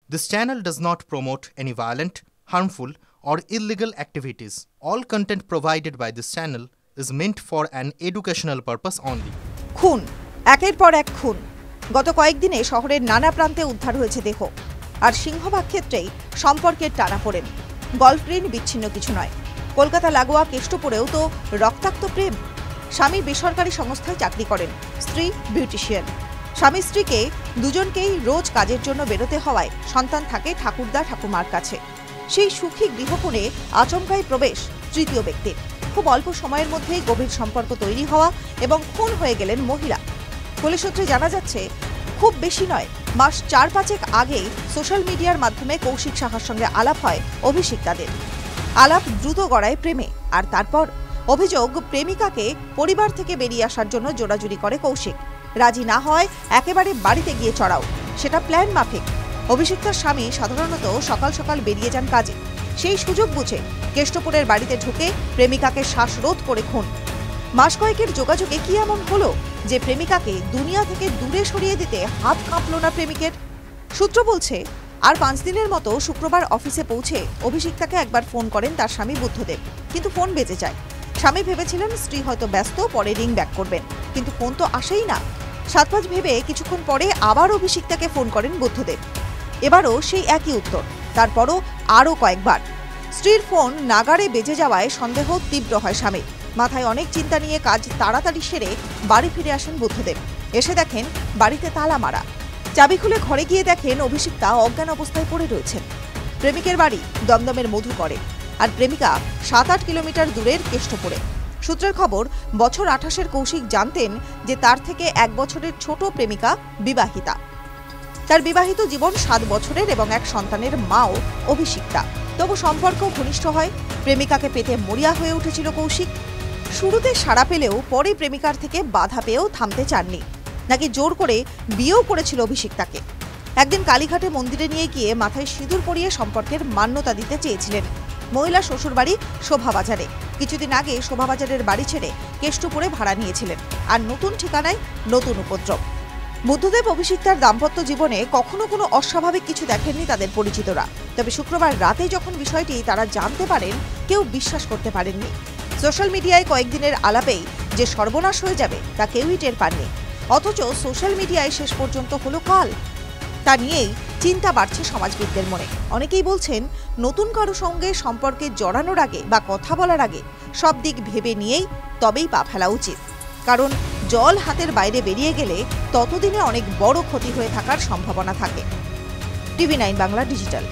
This channel does not promote any violent, harmful, or illegal activities. All content provided by this channel is meant for an educational purpose only. খুন, একের পর এক খুন। গত কয়েকদিনে শহরের নানা প্রান্তে উদ্ধার হয়েছে দেহ। আর সিংহভাগ ক্ষেত্রেই সম্পর্কের টানাপোড়েন। গলফ্রেন্ড বিচ্ছিন্ন কিছু নয়। কলকাতা লাগোয়া কেষ্টপুরেও তো রক্তাক্ত প্রেম। স্বামী বেসরকারি সংস্থায় চাকরি করেন, স্ত্রী বিউটিশিয়ান। স্বামী স্ত্রীকে দুজনকেই রোজ কাজের জন্য বেরোতে হওয়ায় সন্তান থাকে ঠাকুরদা ঠাকুমার কাছে। সেই সুখী গৃহকোণে আচমকাই প্রবেশ তৃতীয় ব্যক্তির। খুব অল্প সময়ের মধ্যেই গভীর সম্পর্ক তৈরি হওয়া এবং খুন হয়ে গেলেন মহিলা। পুলিশ সূত্রে জানা যাচ্ছে, খুব বেশি নয়, মাস 4-5 আগেই সোশ্যাল মিডিয়ার মাধ্যমে কৌশিক সাহার সঙ্গে আলাপ হয় অভিষিক্তাদের। আলাপ দ্রুত গড়ায় প্রেমে, আর তারপর অভিযোগ প্রেমিকাকে পরিবার থেকে বেরিয়ে আসার জন্য জোরাজুরি করে কৌশিক। রাজি না হয় একেবারে বাড়িতে গিয়ে চড়াও, সেটা প্ল্যান মাফিক। অভিষিক্তার স্বামী সাধারণত সকাল সকাল বেরিয়ে যান কাজে। সেই সুযোগ বুঝে কেষ্টপুরের বাড়িতে ঢুকে প্রেমিকাকে শ্বাসরোধ করে খুন। মাস কয়েকের যোগাযোগে কি এমন হলো যে প্রেমিকাকে দুনিয়া থেকে দূরে সরিয়ে দিতে হাত কাঁপল না প্রেমিকের? সূত্র বলছে, আর 5 দিনের মতো শুক্রবার অফিসে পৌঁছে অভিষিক্তাকে একবার ফোন করেন তার স্বামী বুদ্ধদেব, কিন্তু ফোন বেজে যায়। স্বামী ভেবেছিলেন স্ত্রী হয়তো ব্যস্ত, পরে রিং ব্যাক করবেন, কিন্তু ফোন তো আসেই না। 7-5 ভেবে কিছুক্ষণ পরে আবার অভিষিক্তাকে ফোন করেন বুদ্ধদেব। এবারও সেই একই উত্তর, তারপরও আরও কয়েকবার। স্ত্রীর ফোন নাগাড়ে বেজে যাওয়ায় সন্দেহ তীব্র হয় স্বামী। মাথায় অনেক চিন্তা নিয়ে কাজ তাড়াতাড়ি সেরে বাড়ি ফিরে আসেন বুদ্ধদেব। এসে দেখেন বাড়িতে তালা মারা। চাবি খুলে ঘরে গিয়ে দেখেন অভিষিক্তা অজ্ঞান অবস্থায় পড়ে রয়েছেন। প্রেমিকের বাড়ি দমদমের মধুকরে, আর প্রেমিকা 7-8 কিলোমিটার দূরের কেষ্টপুরে। সূত্রের খবর, বছর 28-এর কৌশিক জানতেন যে তার থেকে 1 বছরের ছোট প্রেমিকা বিবাহিতা। তার বিবাহিত জীবন 7 বছরের এবং এক সন্তানের মাও অভিষিক্তা। তবু সম্পর্ক ঘনিষ্ঠ হয়। প্রেমিকাকে পেতে মরিয়া হয়ে উঠেছিল কৌশিক। শুরুতে সাড়া পেলেও পরে প্রেমিকার থেকে বাধা পেয়েও থামতে চাননি, নাকি জোর করে বিয়েও করেছিল অভিষিক্তাকে। একদিন কালীঘাটে মন্দিরে নিয়ে গিয়ে মাথায় সিঁদুর পরিয়ে সম্পর্কের মান্যতা দিতে চেয়েছিলেন। মহিলা শ্বশুরবাড়ি শোভাবাজারে। কিছুদিন আগে শোভাবাজারের বাড়ি ছেড়ে কেষ্টপুরে ভাড়া নিয়েছিলেন, আর নতুন ঠিকানায় নতুন উপদ্রব। বুদ্ধদেব অভিষিক্তার দাম্পত্য জীবনে কখনো কোনো অস্বাভাবিক কিছু দেখেননি তাদের পরিচিতরা। তবে শুক্রবার রাতে যখন বিষয়টি তারা জানতে পারেন, কেউ বিশ্বাস করতে পারেননি। সোশ্যাল মিডিয়ায় কয়েকদিনের আলাপেই যে সর্বনাশ হয়ে যাবে তা কেউই টের পাননি। অথচ সোশ্যাল মিডিয়ায় শেষ পর্যন্ত হলো কাল। তা নিয়েই চিন্তা বাড়ছে সমাজবিদদের মনে। অনেকেই বলছেন, নতুন কারো সঙ্গে সম্পর্কে জড়ানোর আগে বা কথা বলার আগে সব দিক ভেবে নিয়েই তবেই পা ফেলা উচিত। কারণ জল হাতের বাইরে বেরিয়ে গেলে ততদিনে অনেক বড় ক্ষতি হয়ে থাকার সম্ভাবনা থাকে। TV9 Bangla digital.